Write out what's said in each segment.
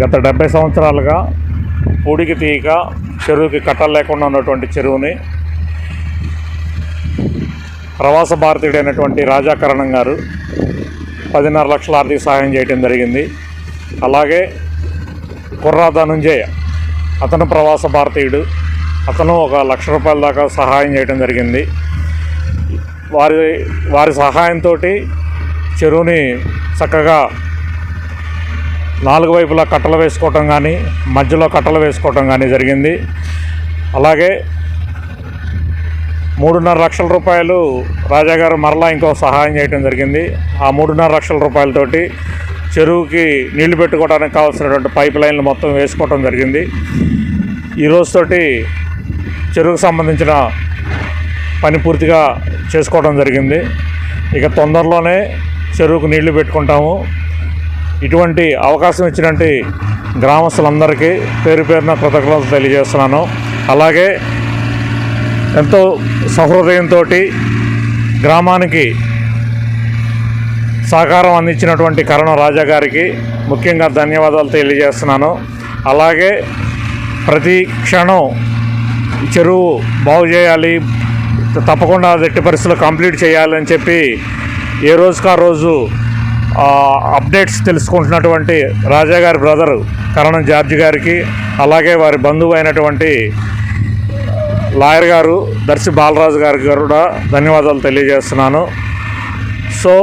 గత 70 సంవత్సరాలుగా పూడికి తీయక చెరువుకి కట్టలు లేకుండా ఉన్నటువంటి చెరువుని ప్రవాస భారతీయుడైనటువంటి రాజాకరణం గారు 10.5 లక్షల ఆర్థిక సహాయం చేయడం జరిగింది. అలాగే కుర్రా ధనుంజయ, అతను ప్రవాస భారతీయుడు, అతను 1 లక్ష రూపాయల దాకా సహాయం చేయడం జరిగింది. వారి సహాయంతో చెరువుని చక్కగా 4 వైపులా కట్టలు వేసుకోవటం కానీ, మధ్యలో కట్టలు వేసుకోవటం కానీ జరిగింది. అలాగే 3.5 లక్షల రూపాయలు రాజాగారు మరలా ఇంకో సహాయం చేయడం జరిగింది. ఆ 3.5 లక్షల రూపాయలతోటి చెరువుకి నీళ్లు పెట్టుకోవడానికి కావాల్సినటువంటి పైప్ లైన్లు మొత్తం వేసుకోవటం జరిగింది. ఈ రోజుతోటి చెరువుకు సంబంధించిన పని పూర్తిగా చేసుకోవడం జరిగింది. ఇక తొందరలోనే చెరువుకు నీళ్లు పెట్టుకుంటాము. ఇటువంటి అవకాశం ఇచ్చినటువంటి గ్రామస్తులందరికీ పేరు పేరున కృతజ్ఞతలు తెలియజేస్తున్నాను. అలాగే ఎంతో సహృదయంతో గ్రామానికి సహకారం అందించినటువంటి కరణ రాజా గారికి ముఖ్యంగా ధన్యవాదాలు తెలియజేస్తున్నాను. అలాగే ప్రతి క్షణం చెరువు బాగు చేయాలి, తప్పకుండా ఎట్టి పరిస్థితుల్లో కంప్లీట్ చేయాలని చెప్పి ఏ రోజుకు ఆ రోజు అప్డేట్స్ తెలుసుకుంటున్నటువంటి రాజా గారి బ్రదరు కరణం జార్జి గారికి, అలాగే వారి బంధువు అయినటువంటి లాయర్ గారు దర్శి బాలరాజు గారికి కూడా ధన్యవాదాలు తెలియజేస్తున్నాను. సో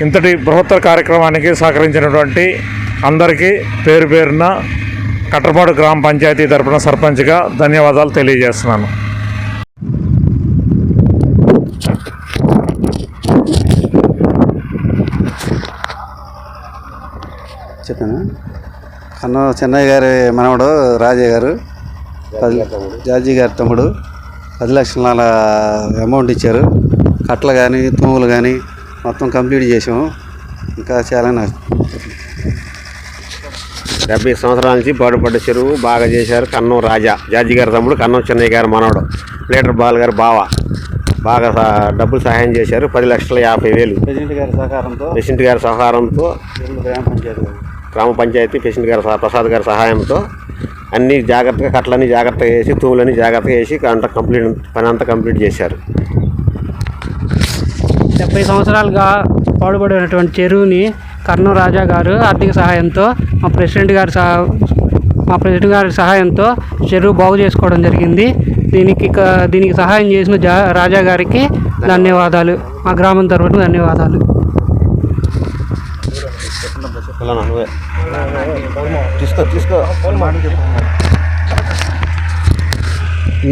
ఇంతటి బృహత్తర కార్యక్రమానికి సహకరించినటువంటి అందరికీ పేరు పేరున కట్రపాడు గ్రామ పంచాయతీ తరపున సర్పంచ్గా ధన్యవాదాలు తెలియజేస్తున్నాను. చెప్పాను. కన్నా చెన్నయ్య గారి మనవడు రాజయ్య గారు, జార్జి గారి తమ్ముడు 10 లక్షల అమౌంట్ ఇచ్చారు. కట్టలు కానీ తూములు కానీ మొత్తం కంప్లీట్ చేసాము. ఇంకా చాలా 70 సంవత్సరాల నుంచి పాటుపడ్డ చెరువు బాగా చేశారు. కన్నం రాజా, జార్జి గారి తమ్ముడు, కన్నం చెన్నయ్య గారి మనవడు, లీటర్ బాల్ గారి బావ బాగా డబ్బులు సహాయం చేశారు. 10,50,000 ప్రెసిడెంట్ గారి సహకారంతో గ్రామ పంచాయతీ ప్రెసిడెంట్ గారి ప్రసాద్ గారి సహాయంతో అన్నీ జాగ్రత్తగా కట్టలన్నీ జాగ్రత్తగా వేసి తూములన్నీ జాగ్రత్తగా వేసి పని అంతా కంప్లీట్ చేశారు. 70 సంవత్సరాలుగా పాడుపడినటువంటి చెరువుని కర్ణం రాజా గారు ఆర్థిక సహాయంతో మా ప్రెసిడెంట్ గారి సహాయంతో చెరువు బాగు చేసుకోవడం జరిగింది. దీనికి సహాయం చేసిన రాజా గారికి ధన్యవాదాలు. మా గ్రామం తరఫున ధన్యవాదాలు.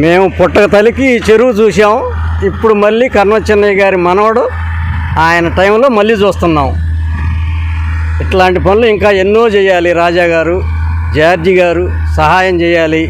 మేము పుట్టక తలికి ఈ చెరువు చూసాం. ఇప్పుడు మళ్ళీ కర్ణం చెన్నయ్య గారి మనవడు ఆయన టైంలో మళ్ళీ చూస్తున్నాం. ఇట్లాంటి పనులు ఇంకా ఎన్నో చేయాలి. రాజా గారు, జార్జి గారు సహాయం చేయాలి.